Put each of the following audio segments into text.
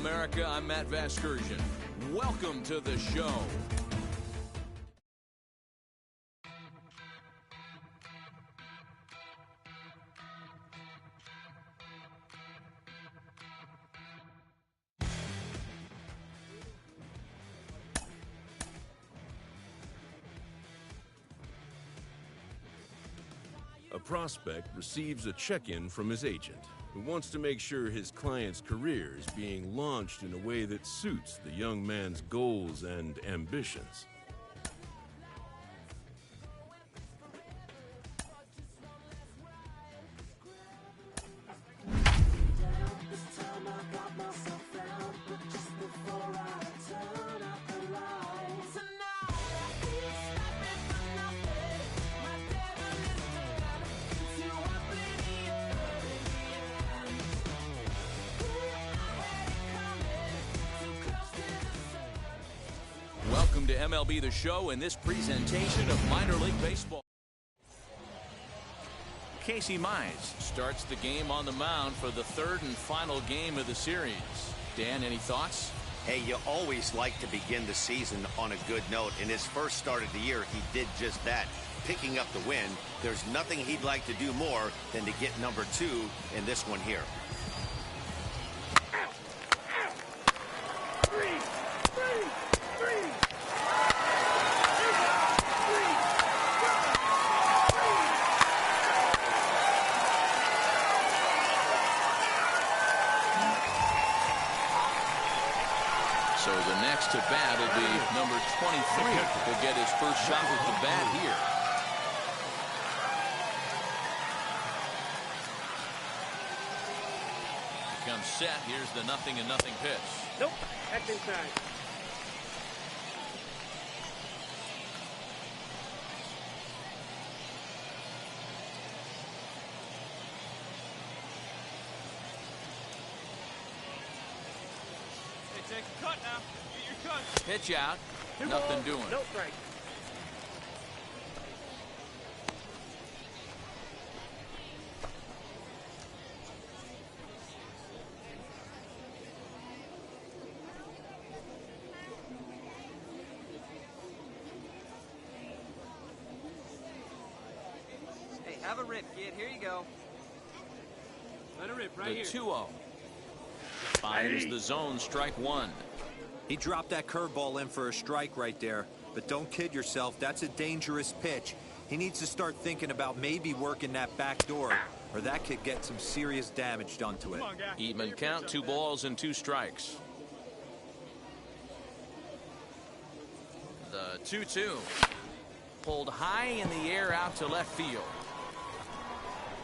America. I'm Matt Vasgersian. Welcome to the show. A prospect receives a check-in from his agent, who wants to make sure his client's career is being launched in a way that suits the young man's goals and ambitions. Welcome to MLB The Show in this presentation of minor league baseball. Casey Mize starts the game on the mound for the third and final game of the series. Dan, any thoughts? Hey, you always like to begin the season on a good note. In his first start of the year, he did just that, picking up the win. There's nothing he'd like to do more than to get number 2 in this one here. So the next to bat will be number 23. He'll get his first shot with the bat here. Becomes set. Here's the 0-0 pitch. Nope, that's inside. Take a cut now. Get your cut. Pitch out. Nothing doing. No strike. Hey, have a rip, kid. Here you go. Let it rip right The here. 2-0. Finds the zone, strike 1. He dropped that curveball in for a strike right there. But don't kid yourself, that's a dangerous pitch. He needs to start thinking about maybe working that back door, or that could get some serious damage done to it. Come on, guy. Even count, 2 balls and 2 strikes. The 2-2. Pulled high in the air out to left field.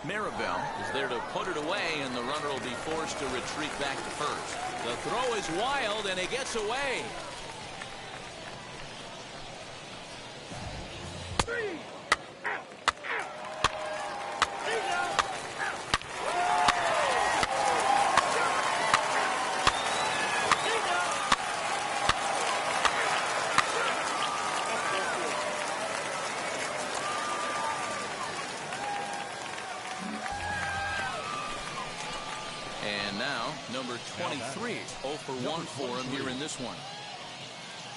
Maribel is there to put it away, and the runner will be forced to retreat back to first. The throw is wild, and it gets away. And now, number 23, 0 for 1 for him here in this one.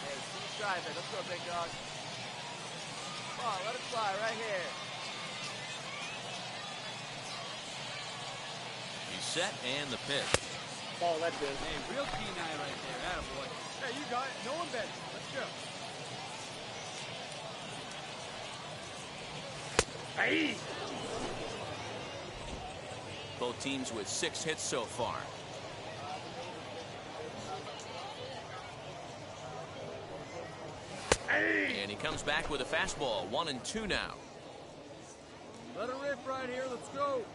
Hey, keep driving. Let's go, big dog. Come on, let it fly right here. He's set, and the pitch. Ball, that's it. Hey, real keen eye right there. Attaboy. Hey, you got it. No one bet. Let's go. Hey! Both teams with 6 hits so far. Hey! And he comes back with a fastball. 1-2 now. Let it rip right here. Let's go.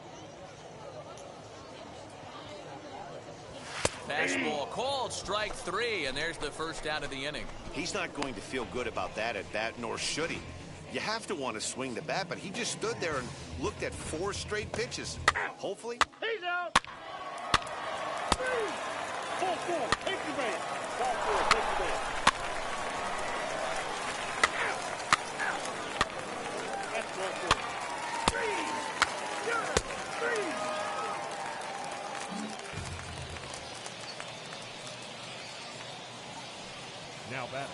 Fastball called, strike 3, and there's the first out of the inning. He's not going to feel good about that at bat, nor should he. You have to want to swing the bat, but he just stood there and looked at 4 straight pitches. Hopefully. He's out! 4-4, take the base. 4-4, take the base. That's 4-4. 3! Now batting,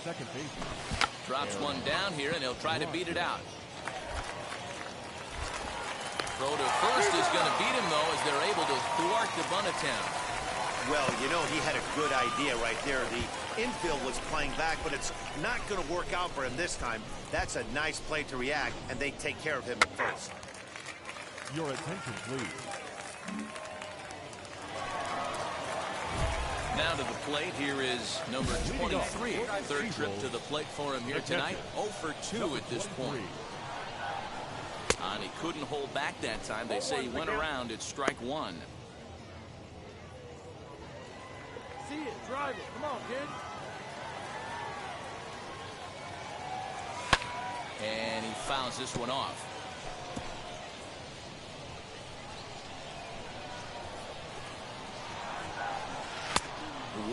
second baseman. Drops one down here, and he'll try to beat it out. Throw to first is going to beat him, though, as they're able to thwart the bunt attempt. Well, you know, he had a good idea right there. The infield was playing back, but it's not going to work out for him this time. That's a nice play to react, and they take care of him at first. Your attention, please. Now to the plate, here is number 23. Third trip to the plate for him here tonight. 0 for 2 at this point. And he couldn't hold back that time. They say he went around at strike one. See it, drive it. Come on, kid. And he fouls this one off.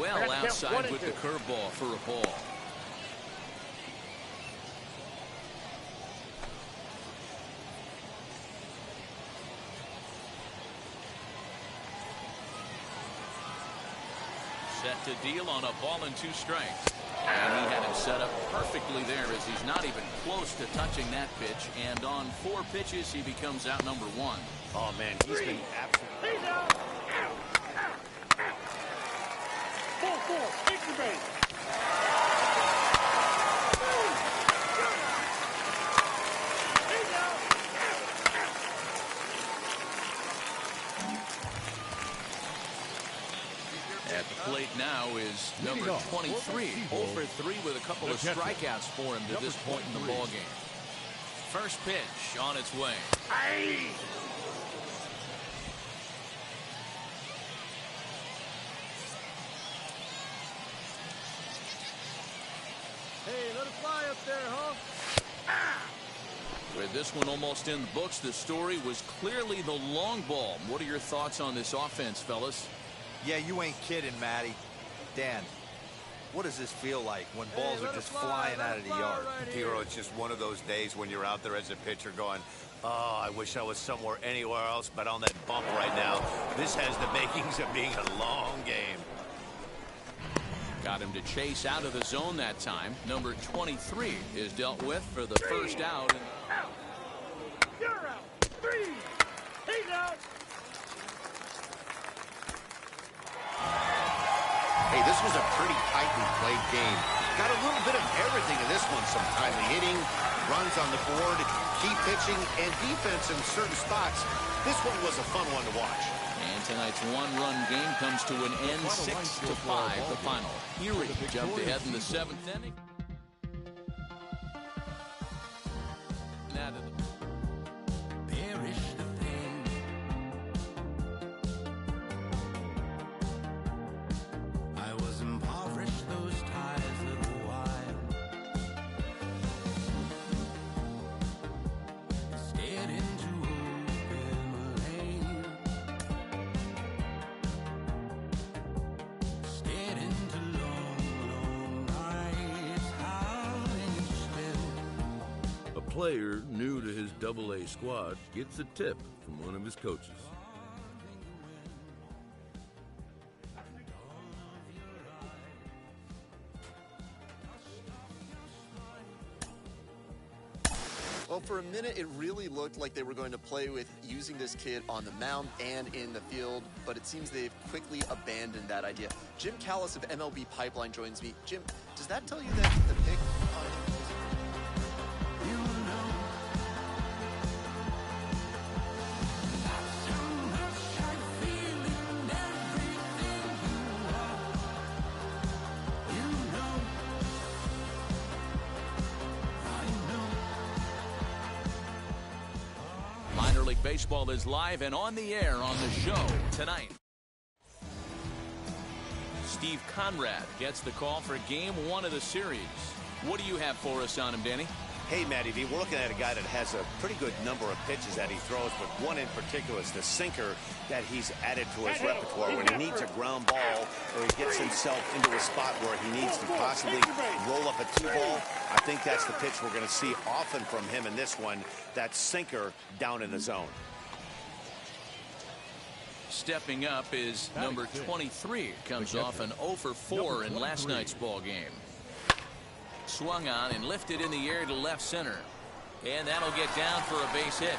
Well outside with the curveball for a ball. Set to deal on a ball and 2 strikes. And he had him set up perfectly there, as he's not even close to touching that pitch. And on 4 pitches, he becomes out number 1. Oh, man, he's been absolutely... 4-4, extra base. At the plate now is number 23. 0 for 3 with a couple of strikeouts for him to this point in the ballgame. First pitch on its way. Hey, let it fly up there, huh? With this one almost in the books, the story was clearly the long ball. What are your thoughts on this offense, fellas? Yeah, you ain't kidding, Matty. Dan, what does this feel like when balls are just flying out of the yard? Hero, it's just one of those days when you're out there as a pitcher going, oh, I wish I was somewhere anywhere else but on that bump right now. This has the makings of being a long game. Got him to chase out of the zone that time. Number 23 is dealt with for the first out. Out. You're out. 3. He's out. Hey, this was a pretty tightly played game. Got a little bit of everything in this one. Some timely hitting, runs on the board, key pitching, and defense in certain spots. This one was a fun one to watch. And tonight's one-run game comes to an end, 6-5, the final. Erie jumped ahead in the 7th inning. Now to the Perish the pain. I was impoverished, those ties of the wild. Stared into open lane. Stared into long, long nights, howling still. A player new to his AA squad gets a tip from one of his coaches. Well, for a minute, it really looked like they were going to play with using this kid on the mound and in the field, but it seems they've quickly abandoned that idea. Jim Callis of MLB Pipeline joins me. Jim, does that tell you that the pick Minor League Baseball is live and on the air on the show tonight. Steve Conrad gets the call for Game 1 of the series. What do you have for us on him, Danny? Hey, Matty V, we're looking at a guy that has a pretty good number of pitches that he throws, but one in particular is the sinker that he's added to his repertoire. When he needs a ground ball or he gets himself into a spot where he needs to possibly roll up a 2-ball, I think that's the pitch we're going to see often from him in this one, that sinker down in the zone. Stepping up is number 23. Comes off an 0 for 4 in last night's ball game. Swung on and lifted in the air to left center. And that'll get down for a base hit.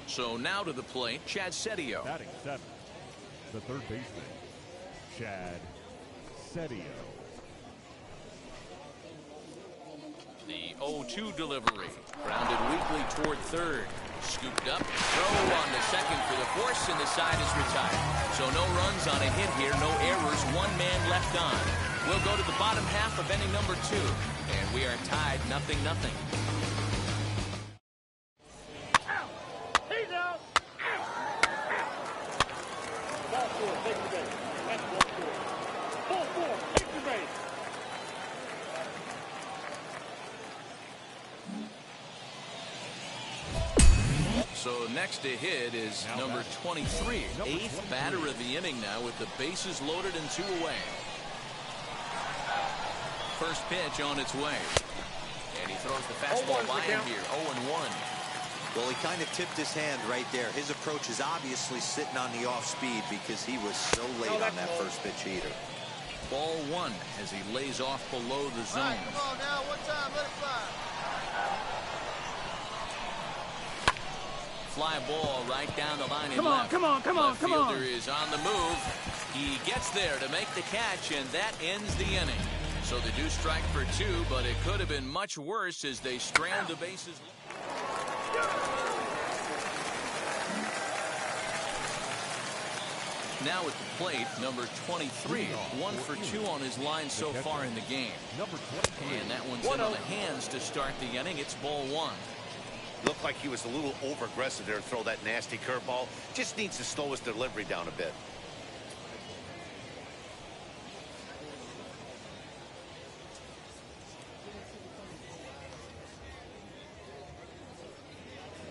So now to the plate, Chad Setio. Batting 7, the third baseman, Chad Setio. The 0-2 delivery. Grounded weakly toward third. Scooped up. Throw on the second for the force, and the side is retired. So no runs on a hit here. No errors. One man left on. We'll go to the bottom half of inning number 2. And we are tied 0-0. He's out. Ball 4, take the base. That's ball 4. Ball 4, take the base. So next to hit is number 23. 8th batter of the inning now with the bases loaded and 2 away. First pitch on its way. And he throws the fastball by him here. 0-1. Well, he kind of tipped his hand right there. His approach is obviously sitting on the off speed because he was so late on that first pitch heater. Ball 1 as he lays off below the zone. All right, come on now. One time, let it fly. Fly ball right down the line. Come on, come on, come on, come on. Left fielder is on the move. He gets there to make the catch, and that ends the inning. So they do strike for 2, but it could have been much worse as they strand the bases. Now at the plate, number 23. 1 for 2 on his line so far in the game. And that one's in on the hands to start the inning. It's ball 1. Looked like he was a little over-aggressive there to throw that nasty curveball. Just needs to slow his delivery down a bit.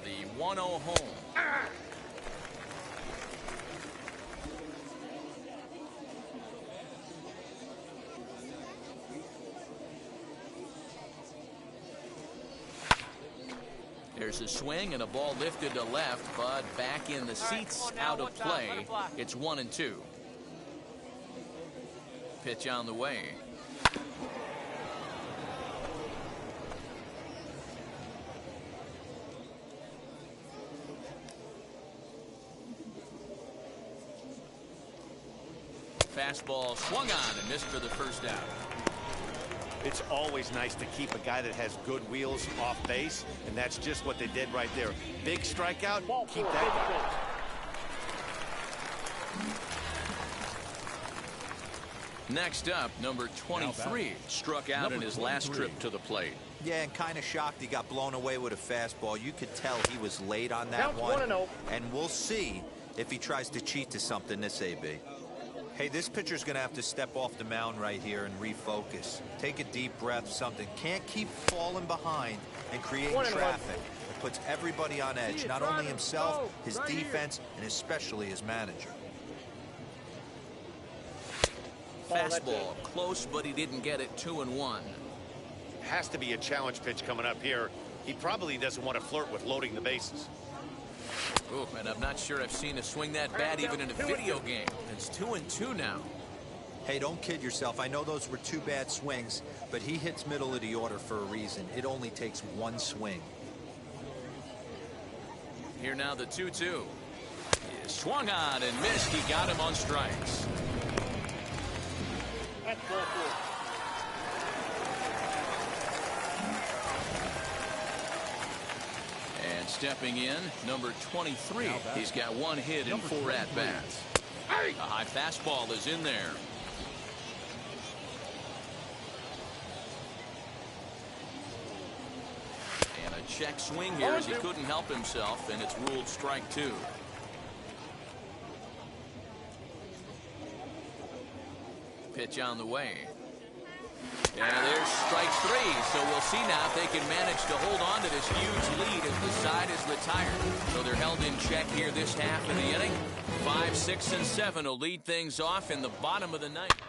The 1-0 home. There's a swing and a ball lifted to left, but back in the seats, out of play. It's 1-2. Pitch on the way. Fastball swung on and missed for the first out. It's always nice to keep a guy that has good wheels off base, and that's just what they did right there. Big strikeout, keep that going. Next up, number 23 struck out in his last trip to the plate. Yeah, and kind of shocked he got blown away with a fastball. You could tell he was late on that one. And we'll see if he tries to cheat to something this AB. Hey, this pitcher's going to have to step off the mound right here and refocus. Take a deep breath, something. Can't keep falling behind and creating traffic. It puts everybody on edge, not only himself, his defense, and especially his manager. Fastball, close, but he didn't get it. 2-1. Has to be a challenge pitch coming up here. He probably doesn't want to flirt with loading the bases. Ooh, and I'm not sure I've seen a swing that bad even in a video game. It's 2-2 now. Hey, don't kid yourself. I know those were 2 bad swings, but he hits middle of the order for a reason. It only takes 1 swing. Here now the 2-2. He swung on and missed. He got him on strikes. That's ball 4. And stepping in, number 23. He's got 1 hit and 4 at-bats. A high fastball is in there. And a check swing here as he couldn't help himself, and it's ruled strike 2. Pitch on the way. And there's strike 3, so we'll see now if they can manage to hold on to this huge lead as the side is retired. So they're held in check here this half of the inning. 5, 6, and 7 will lead things off in the bottom of the ninth.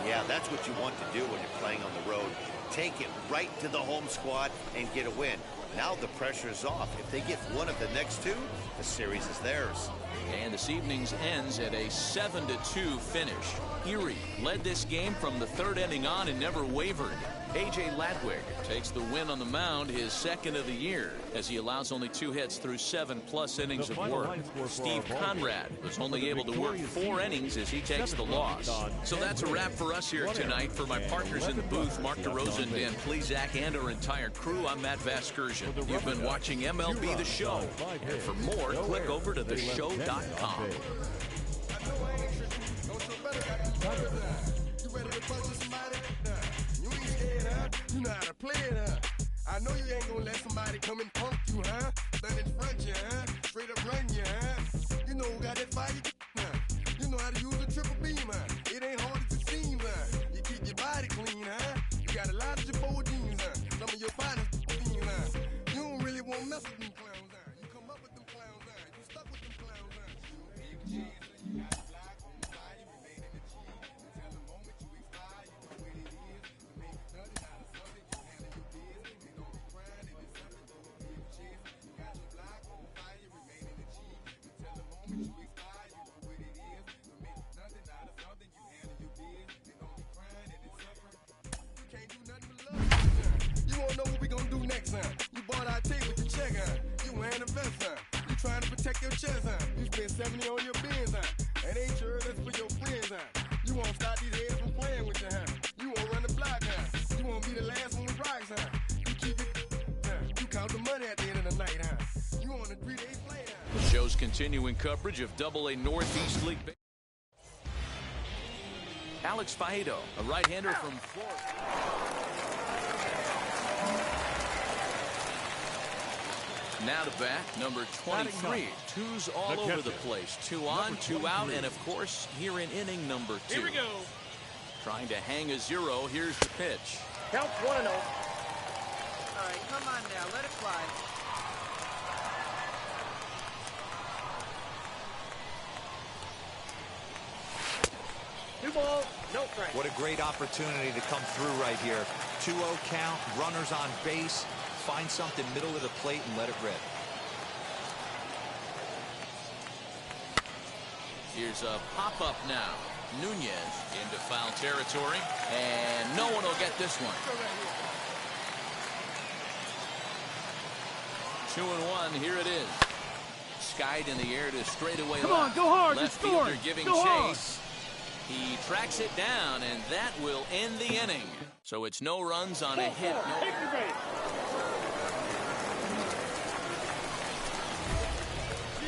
Yeah, that's what you want to do when you're playing on the road. Take it right to the home squad and get a win. Now the pressure is off. If they get one of the next two, the series is theirs. And this evening's ends at a 7-2 finish. Erie led this game from the third inning on and never wavered. A.J. Ladwig takes the win on the mound, his second of the year, as he allows only 2 hits through 7+ innings of work. Steve Conrad was only able to work 4 innings as he takes the loss. So that's a wrap for us here tonight. For my partners in the booth, Mark DeRosa and Dan Plesac, and our entire crew, I'm Matt Vasgersian. You've been watching MLB The Show. And for more, click over to theshow.com. You know how to play it, huh? I know you ain't gonna let somebody come and punk you, huh? Stand in front you, huh? Straight up run you, huh? You know who got that fire, huh? You know how to use a triple beam, huh? It ain't hard as it seems, huh? You keep your body clean, huh? You got a lot of your bold jeans, huh? Some of your finest jeans, huh? You don't really want to mess with them clowns, huh? You come up with them clowns, huh? You stuck with them clowns, huh? You got a block on fire, you remain in the cheese. Until the moment you expire, you know what it is. To make it nothing out of something, you handle your business. You don't be crying, it is something you don't give a chance. You got your block on fire, you remain in the cheese. Until the moment you expire, you know what it is. To make nothing out of something, you handle your business. You don't be crying, it is something. You can't do nothing but love, huh? You won't know what we gonna do next, huh? You bought our tape with the check, huh? You wearing a vest, huh? You trying to protect your chest, huh? You spent 70 on your bins, huh? And ain't sure that's for your friends, huh? You won't stop these heads from playing with you, huh? You won't run the block, huh? You won't be the last one with rocks, huh? You keep it, huh? You count the money at the end of the night, huh? You on a 3-day play, huh? The show's continuing coverage of AA Northeast League. Alex Faedo, a right-hander from Florida. Now to bat, number 23. Twos all over the place. 2 on, 2 out, and of course, here in inning number 2. Here we go. Trying to hang a 0. Here's the pitch. Count 1-0. All right, come on now. Let it fly. Two balls, no strike. What a great opportunity to come through right here. 2-0 count, runners on base. Find something middle of the plate and let it rip. Here's a pop-up now. Nunez into foul territory, and no one will get this one. 2-1, here it is. Skied in the air to straightaway. Come on, go hard, Left you're scoring. fielder giving Go hard. chase. He tracks it down, and that will end the inning. So it's no runs on a hit. Take the base.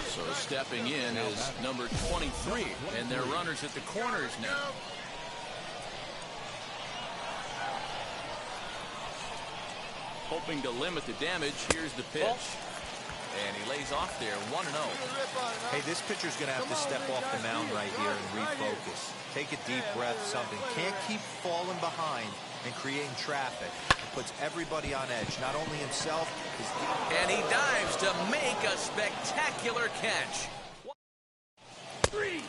So stepping in is number 23, and they're runners at the corners now. Hoping to limit the damage. Here's the pitch. And he lays off there, 1-0. Hey, this pitcher's going to have to step off the mound right here and refocus. Take a deep breath, something. Can't keep falling behind and creating traffic. It puts everybody on edge, not only himself. And he dives to make a spectacular catch. 3.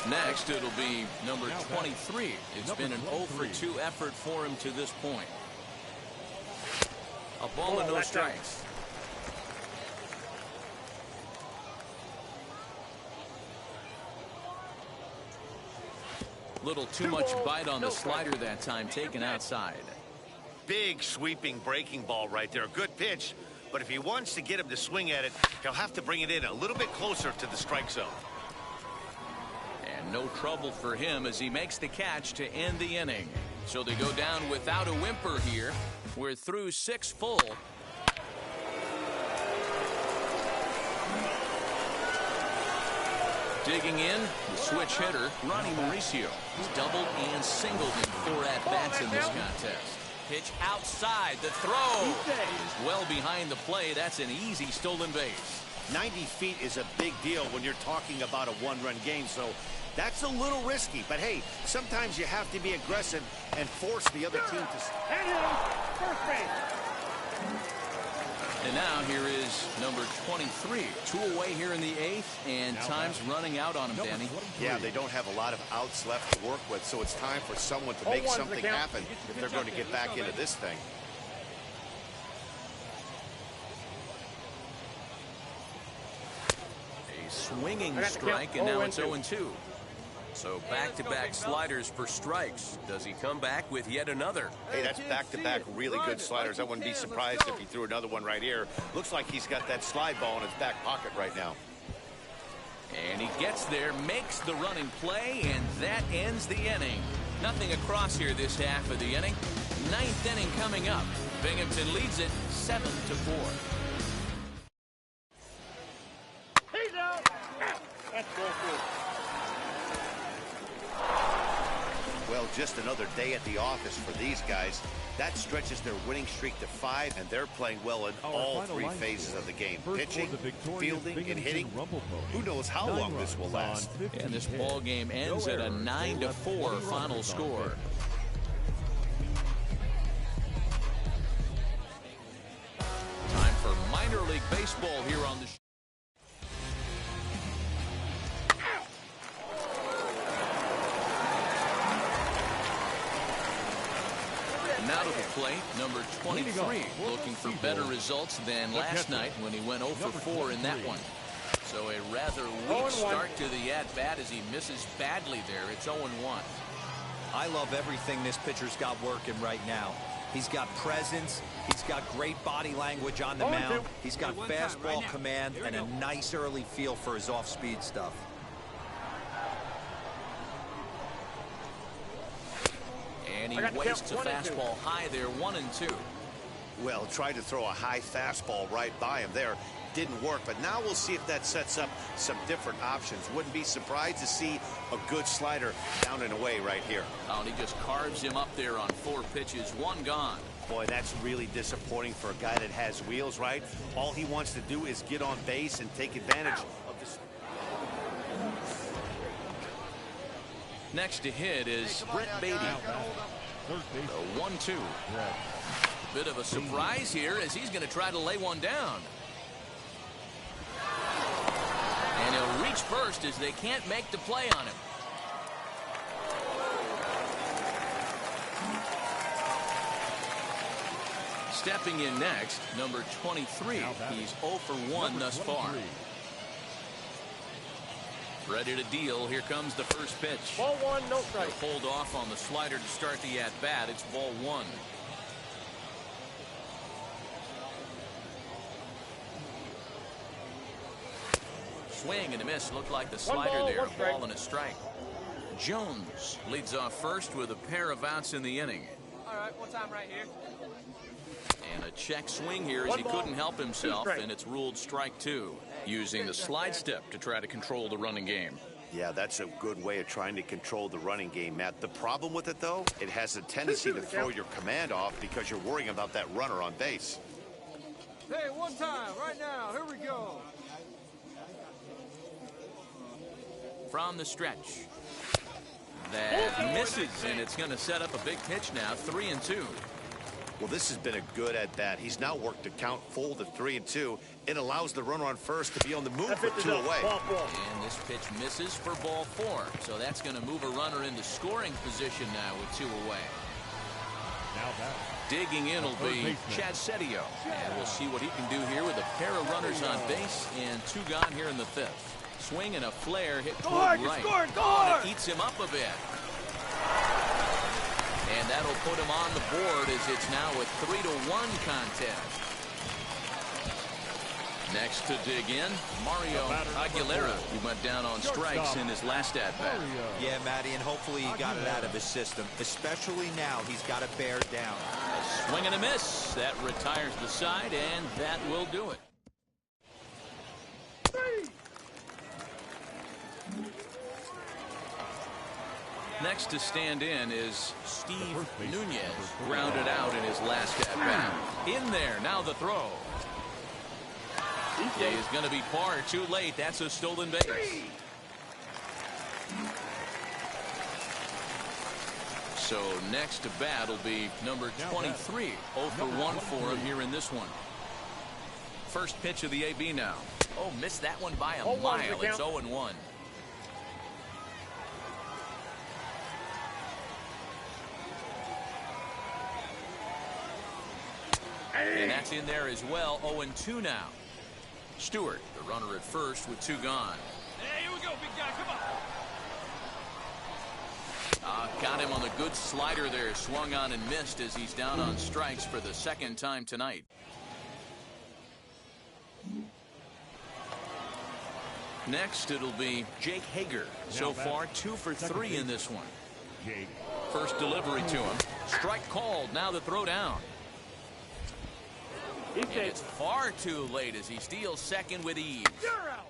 Next, it'll be number 23. It's been an 0-for-2 effort for him to this point. A ball and no strikes. Little too much bite on the slider that time, taken outside. Big sweeping breaking ball right there. Good pitch. But if he wants to get him to swing at it, he'll have to bring it in a little bit closer to the strike zone. And no trouble for him as he makes the catch to end the inning. So they go down without a whimper here. We're through 6 full. Digging in, the switch hitter, Ronnie Mauricio. He's doubled and singled in 4 at-bats in this contest. Pitch outside, the throw is well behind the play. That's an easy stolen base. 90 feet is a big deal when you're talking about a 1-run game, so that's a little risky. But hey, sometimes you have to be aggressive and force the other team to... And first base. And now here is number 23. 2 away here in the 8th, and time's running out on him, Danny. Yeah, they don't have a lot of outs left to work with, so it's time for someone to make something happen if they're going to get back into this thing. A swinging strike, and now it's 0-2. So back-to-back sliders for strikes. Does he come back with yet another? Hey, that's back-to-back really good sliders. I wouldn't be surprised if he threw another one right here. Looks like he's got that slide ball in his back pocket right now. And he gets there, makes the running play, and that ends the inning. Nothing across here this half of the inning. 9th inning coming up. Binghamton leads it 7-4. He's out. That's ball 4. Well, just another day at the office for these guys. That stretches their winning streak to 5, and they're playing well in all 3 phases of the game. Pitching, fielding, and hitting. Who knows how long this will last. And this ball game ends at a 9-4 final score. Time for minor league baseball here on the show. Now to the plate, number 23, looking for better results than last night when he went 0 for 4 in that one. So a rather weak start to the at-bat as he misses badly there. It's 0-1. I love everything this pitcher's got working right now. He's got presence. He's got great body language on the mound. He's got fastball command and a nice early feel for his off-speed stuff. And he wastes a fastball high there, 1-2. Well, tried to throw a high fastball right by him there. Didn't work, but now we'll see if that sets up some different options. Wouldn't be surprised to see a good slider down and away right here. Oh, and he just carves him up there on 4 pitches, 1 gone. Boy, that's really disappointing for a guy that has wheels, right? All he wants to do is get on base and take advantage of this. Next to hit is Brett Beatty. The 1-2. Bit of a surprise here as he's going to try to lay one down. And he'll reach first as they can't make the play on him. Stepping in next, number 23. He's 0 for 1 thus far. Ready to deal. Here comes the first pitch. Ball 1, no strike. Hold off on the slider to start the at-bat. It's ball 1. Swing and a miss. Looked like the slider there. A ball and a strike. Jones leads off first with a pair of outs in the inning. All right, one time right here. And a check swing here as he couldn't help himself, and it's ruled strike 2. Using the slide step to try to control the running game. Yeah, that's a good way of trying to control the running game, Matt. The problem with it, though, it has a tendency to throw your command off because you're worrying about that runner on base. Hey, one time, right now. Here we go. From the stretch. That misses, and it's going to set up a big pitch now, 3-2. Well, this has been a good at-bat. He's now worked the count full to 3-2. It allows the runner on first to be on the move for 2 away. And this pitch misses for ball 4. So that's going to move a runner into scoring position now with 2 away. Digging in will be Chad Setio. And we'll see what he can do here with a pair of runners on base and 2 gone here in the 5th. Swing and a flare hit toward right. It eats him up a bit. And that'll put him on the board as it's now a 3-1 contest. Next to dig in, Mario Aguilera, who went down on strikes in his last at-bat. Yeah, Matty, and hopefully he got it out of his system. Especially now, he's got to bear down. A swing and a miss. That retires the side, and that will do it. Next to stand in is Steve Nunez, grounded out in his last at-bat. In there, now the throw. He is going to be far too late. That's a stolen base. So next to bat will be number 23. 0 for 1 for him here in this one. First pitch of the AB now. Oh, missed that one by a 0-1 mile. the It's count. 0-1. And that's in there as well. 0-2 now. Stewart, the runner at first with 2 gone. Hey, here we go, big guy. Come on. Got him on the good slider there. Swung on and missed as he's down on strikes for the second time tonight. Next, it'll be Jake Hager. So far, 2 for 3 in this one. Jake. First delivery to him. Strike called. Now the throw down. And it's far too late as he steals second with ease. You're out.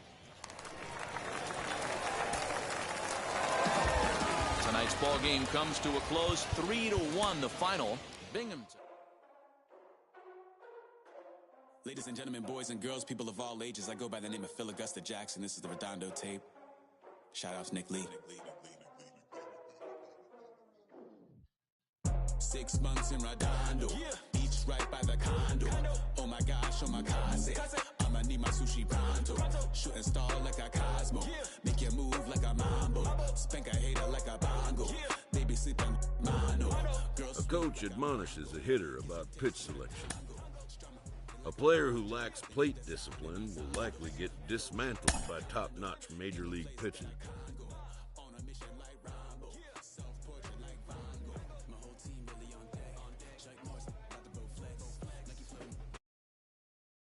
Tonight's ball game comes to a close. 3-1 the final. Binghamton. Ladies and gentlemen, boys and girls, people of all ages, I go by the name of Phil Augusta Jackson. This is the Redondo tape. Shout out to Nick Lee. 6 months in Redondo, beach right by the condo. Oh my gosh, oh my kaze, I'ma need my sushi pronto. Shooting star like a Cosmo, make you move like a mambo. Spank a hater like a bongo, baby sleeping mano. A coach admonishes a hitter about pitch selection. A player who lacks plate discipline will likely get dismantled by top-notch major league pitching.